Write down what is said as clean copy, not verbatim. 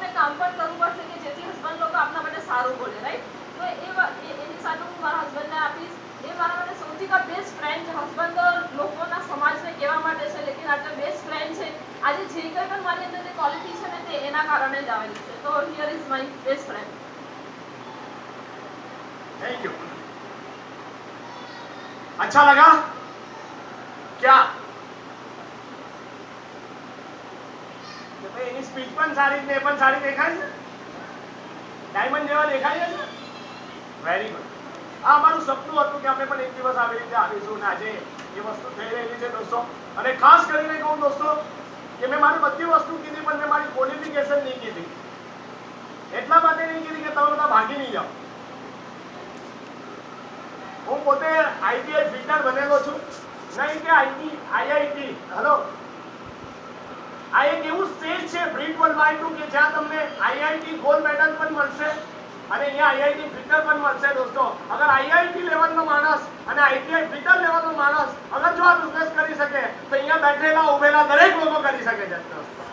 લોકોને કામ પણ કરવું પડશે કે જેથી હસબન્ડ લોકો આપના માટે સારું બોલે, રાઈટ? તો એની સાથે હું મારા હસબન્ડને આપીશ. એ મારા માટે સૌથી બેસ્ટ ફ્રેન્ડ છે. હસબન્ડ તો લોકોના સમાજને કહેવા માટે છે, લેકિન આજે બેસ્ટ ફ્રેન્ડ છે. આજે જે કંઈ પણ મારી અંદર જે ક્વોલિટી છે ને તે એના કારણે જ આવેલી છે. તો here is my best friend. Thank you. अच्छा लगा क्या? એની સ્પીચ પણ સારી ને પણ સારી દેખાય છે, ડાયમંડ જેવા દેખાય છે. Very good. આ અમારું સપનું હતું કે આપણે પણ એક દિવસ આવી રીતે આવીશું ને આજે એ વસ્તુ થઈ રહેલી છે દોસ્તો. અને ખાસ કરીને કહું દોસ્તો કે મેં મારી બધી વસ્તુ કીધી પણ મેં મારી ક્વોલિફિકેશન નહીં કીધી. એટલા માટે નહીં કીધી કે તમે બધા ભાગી નહીં જાઓ. હું પોતે આઈટીઆઈ ફિટર બનેલો છું. નહીં કે આઈઆઈટી. હેલો, આ એક એવું સ્ટેજ છે બ્રીટ 1/2 કે જ્યાં તમને આઈઆઈટી ગોલ્ડ મેડલ પણ મળશે અને અહીંયા આઈઆઈટી ફિટર પણ મળશે દોસ્તો. અગર આઈઆઈટી લેવલનો માણસ અને આઈટીઆઈ ફિટર લેવલનો માણસ અગર જો આ બિઝનેસ કરી શકે તો અહીંયા બેઠેલા ઉભેલા દરેક લોકો કરી શકે છે દોસ્તો.